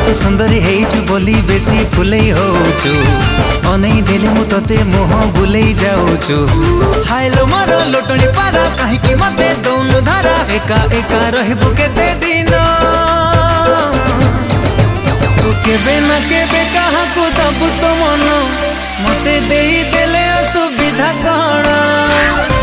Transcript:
तू सुंदरी हेचु बोली बेसी फुलई होचु अनै देले मु तते मोह भुलई जाउछु हायलो मोर लोटणी पारा काहे कि मते दौनु धारा एका एका रहबु केते दिन तू केबे ना केबे कहा को दबु तो मन मते देई देले असुविधा कण।